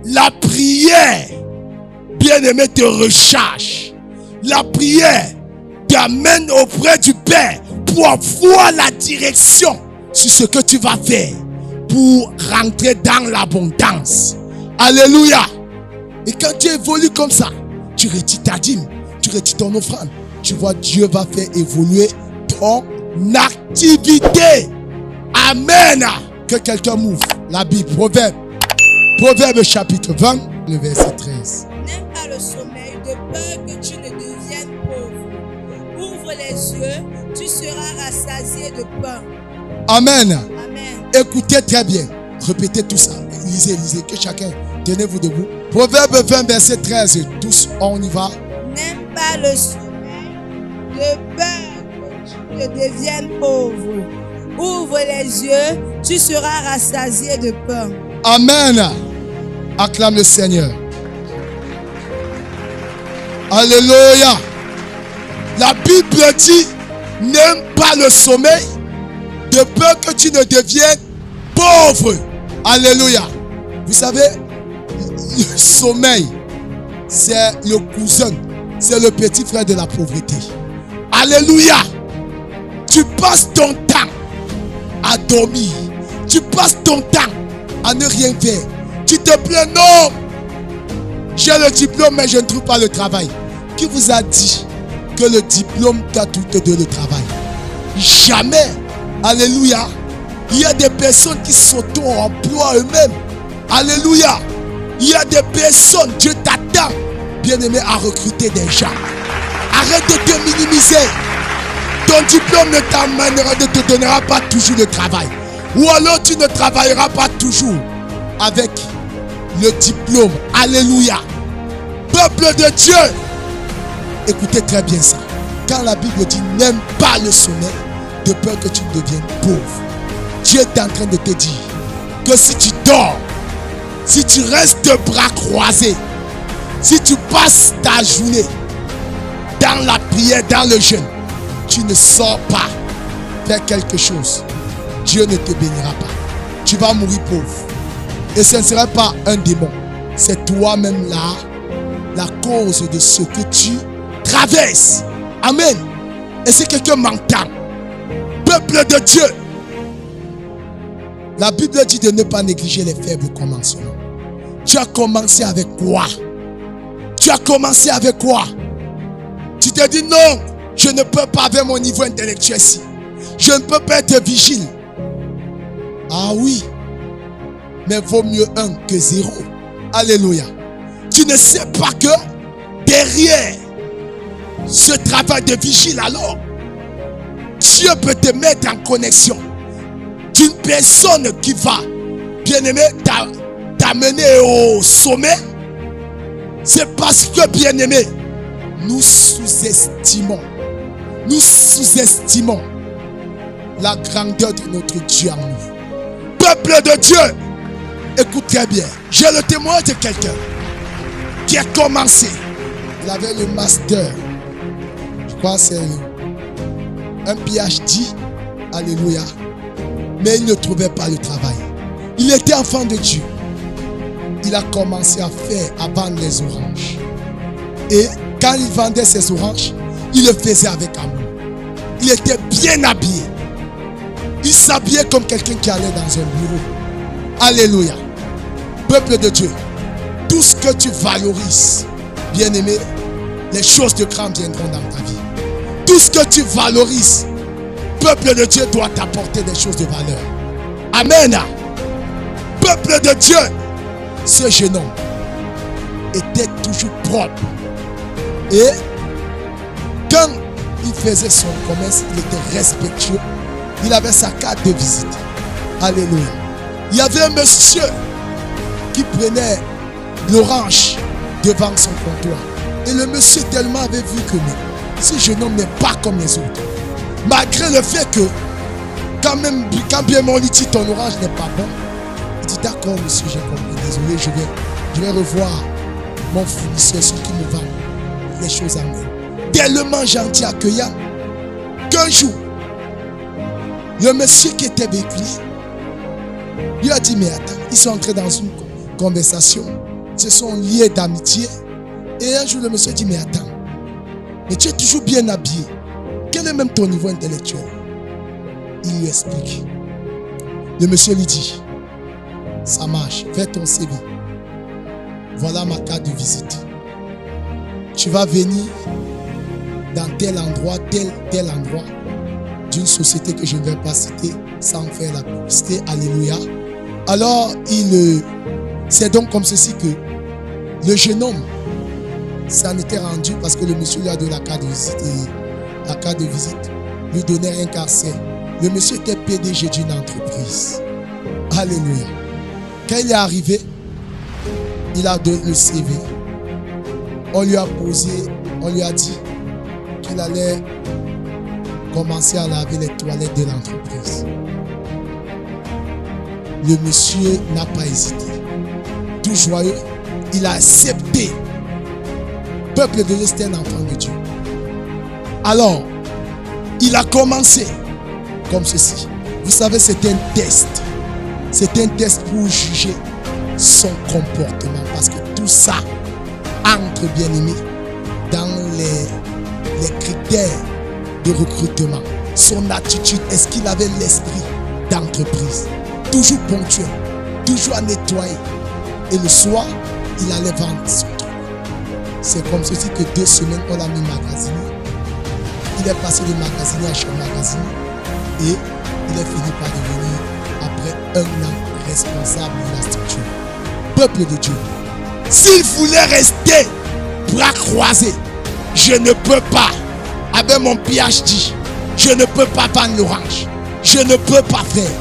La prière, bien-aimé, te recharge. La prière t'amène auprès du Père pour avoir la direction sur ce que tu vas faire pour rentrer dans l'abondance. Alléluia. Et quand tu évolues comme ça, tu retires ta dîme, tu retires ton offrande. Tu vois, Dieu va faire évoluer ton activité. Amen. Que quelqu'un m'ouvre la Bible. Proverbe chapitre 20, le verset 13. N'aime pas le sommeil de peur que tu ne deviennes pauvre. Ouvre les yeux, tu seras rassasié de pain. Amen. Amen. Écoutez très bien. Répétez tout ça. Lisez, que chacun. Tenez-vous debout. Proverbe 20, verset 13. Tous, on y va. N'aime pas le sommeil de peur que tu ne deviennes pauvre. Ouvre les yeux, tu seras rassasié de pain. Amen. Acclame le Seigneur. Alléluia. La Bible dit, n'aime pas le sommeil de peur que tu ne deviennes pauvre. Alléluia. Vous savez, le sommeil, c'est le cousin, c'est le petit frère de la pauvreté. Alléluia. Tu passes ton temps à dormir. Tu passes ton temps à ne rien faire. Tu te plains, non. J'ai le diplôme, mais je ne trouve pas le travail. Qui vous a dit que le diplôme t'a tout te donné le travail? Jamais. Alléluia. Il y a des personnes qui s'auto-emploient eux-mêmes. Alléluia. Il y a des personnes, Dieu t'attend, bien-aimé, à recruter des gens. Arrête de te minimiser. Ton diplôme ne te donnera pas toujours le travail. Ou alors tu ne travailleras pas toujours avec le diplôme. Alléluia. Peuple de Dieu, écoutez très bien ça. Quand la Bible dit n'aime pas le sommeil de peur que tu deviennes pauvre, Dieu est en train de te dire que si tu dors, si tu restes bras croisés, si tu passes ta journée dans la prière, dans le jeûne, tu ne sors pas faire quelque chose, Dieu ne te bénira pas. Tu vas mourir pauvre. Et ce ne sera pas un démon. C'est toi-même là, la cause de ce que tu traverses. Amen. Et si quelqu'un m'entend, peuple de Dieu, la Bible dit de ne pas négliger les faibles commencements. Tu as commencé avec quoi? Tu as commencé avec quoi? Tu te dis non, je ne peux pas avec mon niveau intellectuel ici. Je ne peux pas être vigile. Ah oui, mais vaut mieux 1 que 0. Alléluia. Tu ne sais pas que derrière ce travail de vigile, alors, Dieu peut te mettre en connexion d'une personne qui va, bien-aimé, t'amener au sommet. C'est parce que, bien-aimé, nous sous-estimons la grandeur de notre Dieu en nous. Peuple de Dieu, écoute très bien. J'ai le témoin de quelqu'un qui a commencé. Il avait le master. Je crois que c'est un PhD. Alléluia. Mais il ne trouvait pas le travail. Il était enfant de Dieu. Il a commencé à vendre les oranges. Et quand il vendait ses oranges, il le faisait avec amour. Il était bien habillé. Il s'habillait comme quelqu'un qui allait dans un bureau. Alléluia. Peuple de Dieu, tout ce que tu valorises, bien-aimé, les choses de grand viendront dans ta vie. Tout ce que tu valorises, peuple de Dieu doit t'apporter des choses de valeur. Amen. Peuple de Dieu, ce jeune homme était toujours propre. Et quand il faisait son commerce, il était respectueux. Il avait sa carte de visite. Alléluia. Il y avait un monsieur qui prenait l'orange devant son comptoir. Et le monsieur tellement avait vu que ce jeune homme n'est pas comme les autres. Malgré le fait que, quand bien mon dit ton orange n'est pas bon, il dit d'accord monsieur, j'ai compris, désolé, je vais revoir mon fournisseur, celui qui me vend les choses à moi. Tellement gentil, accueillant, qu'un jour, le monsieur qui était avec lui a dit mais attends, ils sont entrés dans une conversation. se sont liés d'amitié. Et un jour, le monsieur dit, mais attends, mais tu es toujours bien habillé. Quel est même ton niveau intellectuel? Il lui explique. Le monsieur lui dit, ça marche, fais ton CV. Voilà ma carte de visite. Tu vas venir dans tel endroit, tel endroit, d'une société que je ne vais pas citer sans faire la publicité. Alléluia. Alors, c'est donc comme ceci que le jeune homme s'en était rendu parce que le monsieur lui a donné la carte de visite et la carte de visite lui donnait un carcel. Le monsieur était PDG d'une entreprise. Alléluia. Quand il est arrivé, il a donné le CV. On lui a dit qu'il allait commencer à laver les toilettes de l'entreprise. Le monsieur n'a pas hésité. Tout joyeux, il a accepté. Peuple de Dieu, c'était un enfant de Dieu. Alors, il a commencé comme ceci. Vous savez, c'est un test. C'est un test pour juger son comportement. Parce que tout ça entre, bien aimé, dans les critères de recrutement. Son attitude, est-ce qu'il avait l'esprit d'entreprise? Toujours ponctuel, toujours à nettoyer. Et le soir, il allait vendre son truc. C'est comme ceci que 2 semaines, on l'a mis magasinier. Il est passé de magasinier à chef magasinier. Et il est fini par devenir, après 1 an, responsable de la structure. Peuple de Dieu, s'il voulait rester bras croisés, je ne peux pas, avec mon PhD, je ne peux pas vendre l'orange. Je ne peux pas faire.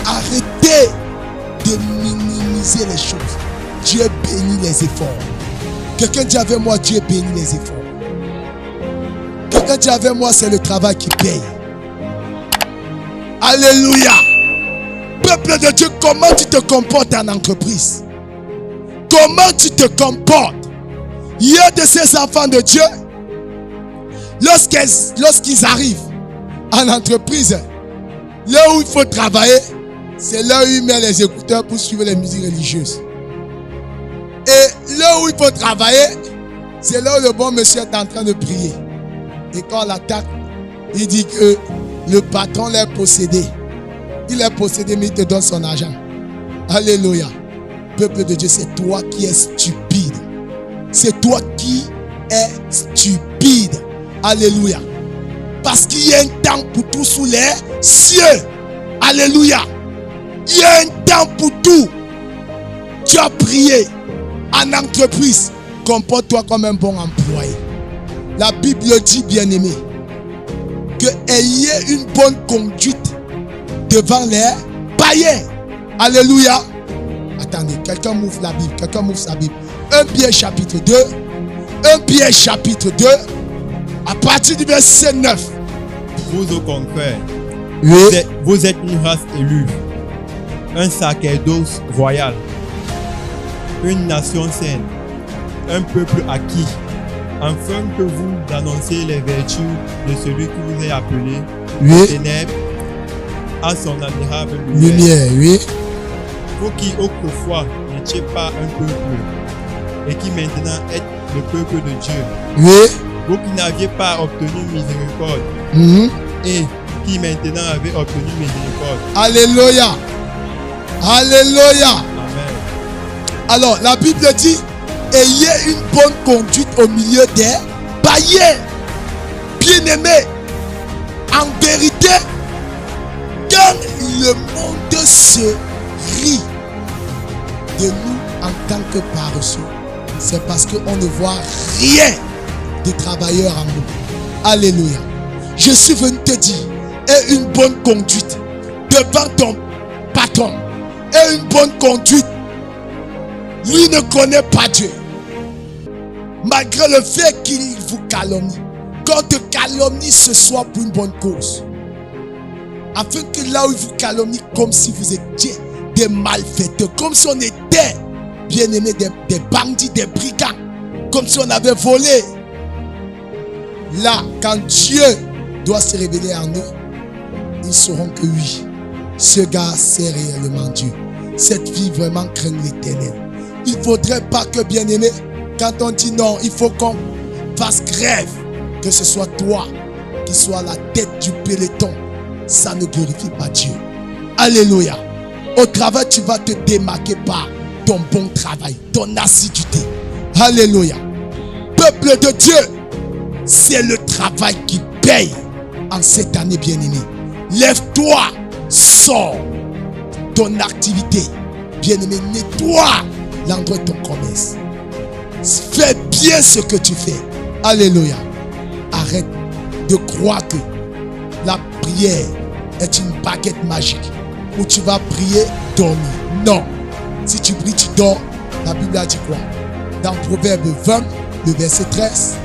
Arrêtez de minimiser les choses. Dieu bénit les efforts. Quelqu'un dit avec moi, Dieu bénit les efforts. Quelqu'un dit avec moi, c'est le travail qui paye. Alléluia. Peuple de Dieu, comment tu te comportes en entreprise? Comment tu te comportes? Il y a de ces enfants de Dieu, lorsqu'ils arrivent en entreprise, là où il faut travailler, c'est là où il met les écouteurs pour suivre les musiques religieuses. Et là où il faut travailler, c'est là où le bon monsieur est en train de prier. Et quand on l'attaque, il dit que le patron l'a possédé. Il est possédé, mais il te donne son argent. Alléluia. Peuple de Dieu, c'est toi qui es stupide. C'est toi qui es stupide. Alléluia. Parce qu'il y a un temps pour tout sous les cieux. Alléluia. Il y a un temps pour tout. Tu as prié en entreprise. Comporte-toi comme un bon employé. La Bible dit, bien-aimé, que ayez une bonne conduite devant les païens. Alléluia. Attendez, quelqu'un m'ouvre la Bible. Quelqu'un m'ouvre sa Bible. 1 Pierre chapitre 2. 1 Pierre chapitre 2. À partir du verset 9. Vous au contraire, Oui. vous êtes une race élue, un sacerdoce royal, une nation sainte, un peuple acquis, afin que vous annonciez les vertus de celui qui vous est appelé Oui. des ténèbres à son admirable lumière. Lumière, oui. Vous qui autrefois n'étiez pas un peuple et qui maintenant êtes le peuple de Dieu. Oui. Vous qui n'aviez pas obtenu miséricorde Mhm. et qui maintenant avez obtenu miséricorde. Alléluia. Alléluia. Amen. Alors, la Bible dit, ayez une bonne conduite au milieu des païens. Bien-aimés, en vérité, quand le monde se rit de nous en tant que paresseux, c'est parce qu'on ne voit rien de travailleurs en nous. Alléluia. Je suis venu te dire, aie une bonne conduite devant ton patron. Aie une bonne conduite. Lui ne connaît pas Dieu. Malgré le fait qu'il vous calomnie. Qu'on te calomnie, ce soit pour une bonne cause. Afin que là où il vous calomnie, comme si vous étiez des malfaiteurs, comme si on était, bien aimés, des bandits, des brigands, comme si on avait volé. Là, quand Dieu doit se révéler en eux, ils sauront que oui, ce gars c'est réellement Dieu. Cette fille vraiment craint l'Éternel. Il ne faudrait pas que, bien-aimé, quand on dit non, il faut qu'on fasse grève, que ce soit toi qui sois la tête du peloton. Ça ne glorifie pas Dieu. Alléluia. Au travail, tu vas te démarquer par ton bon travail, ton assiduité. Alléluia. Peuple de Dieu, c'est le travail qui paye en cette année, bien-aimé. Lève-toi, sors ton activité. Bien-aimé, nettoie l'endroit de ton commerce. Fais bien ce que tu fais. Alléluia. Arrête de croire que la prière est une baguette magique où tu vas prier, dormir. Non. Si tu pries, tu dors. La Bible a dit quoi? Dans Proverbe 20, le verset 13.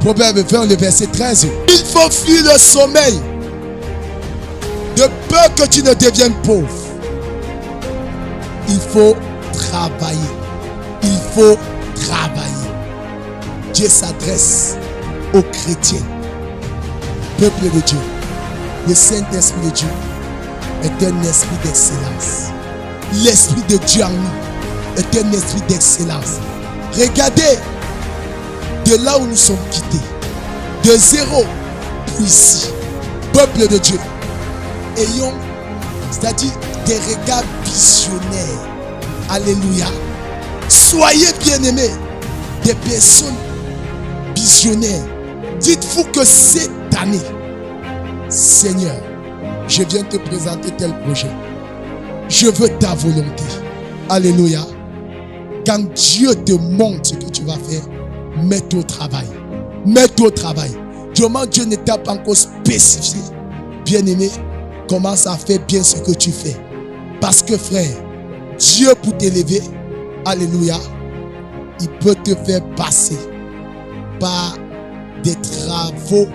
Proverbe 20, le verset 13. Il faut fuir le sommeil de peur que tu ne deviennes pauvre. Il faut travailler. Il faut travailler. Dieu s'adresse aux chrétiens. Peuple de Dieu. Le Saint-Esprit de Dieu est un esprit d'excellence. L'Esprit de Dieu en nous est un esprit d'excellence. Regardez de là où nous sommes quittés. De zéro pour ici. Peuple de Dieu. Ayons, c'est-à-dire des regards visionnaires. Alléluia. Soyez bien-aimés, des personnes visionnaires. Dites-vous que cette année, Seigneur, je viens te présenter tel projet. Je veux ta volonté. Alléluia. Quand Dieu te montre ce que tu vas faire, mets-toi au travail. Mets-toi au travail. Comment Dieu ne t'a pas encore spécifié. Bien-aimé, commence à faire bien ce que tu fais. Parce que frère, Dieu pour t'élever, alléluia, il peut te faire passer par des travaux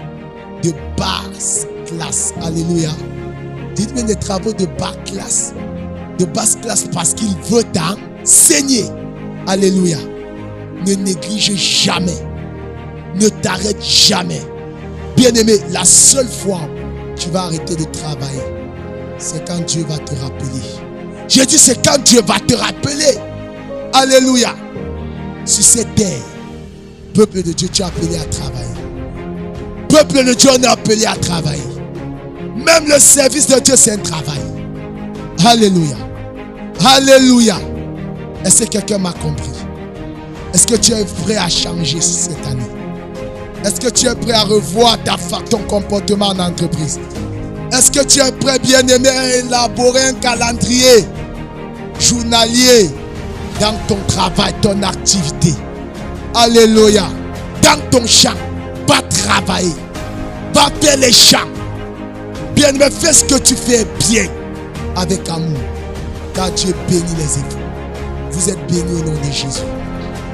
de basse classe. Alléluia. Dites-moi des travaux de basse classe. De basse classe parce qu'il veut t'enseigner. Alléluia. Ne néglige jamais. Ne t'arrête jamais. Bien-aimé, la seule fois où tu vas arrêter de travailler, c'est quand Dieu va te rappeler. Je dis c'est quand Dieu va te rappeler. Alléluia. Sur cette terre, peuple de Dieu, tu es appelé à travailler. Peuple de Dieu, on est appelé à travailler. Même le service de Dieu, c'est un travail. Alléluia. Alléluia. Est-ce que quelqu'un m'a compris? Est-ce que tu es prêt à changer cette année? Est-ce que tu es prêt à revoir ton comportement en entreprise? Est-ce que tu es prêt, bien-aimé, à élaborer un calendrier journalier dans ton travail, ton activité? Alléluia. Dans ton champ, va travailler. Va faire les champs. Bien-aimé, fais ce que tu fais bien, avec amour. Car Dieu bénit les efforts. Vous êtes bénis au nom de Jésus.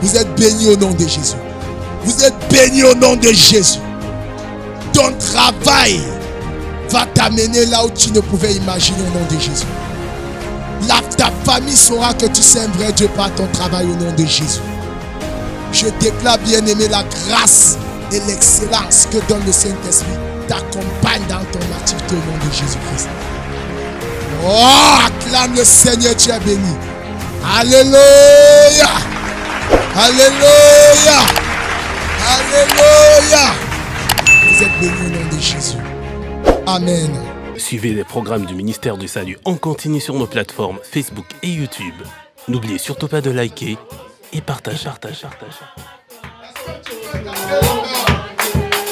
Vous êtes bénis au nom de Jésus. Vous êtes bénis au nom de Jésus. Ton travail va t'amener là où tu ne pouvais imaginer au nom de Jésus. Ta famille saura que tu sais un vrai Dieu par ton travail au nom de Jésus. Je déclare, bien-aimé, la grâce et l'excellence que donne le Saint-Esprit t'accompagne dans ton activité au nom de Jésus-Christ. Oh, acclame le Seigneur, tu es béni. Alléluia. Alléluia. Alléluia. Vous êtes bénis au nom de Jésus. Amen. Suivez les programmes du ministère du Salut en continu sur nos plateformes Facebook et YouTube. N'oubliez surtout pas de liker et partager.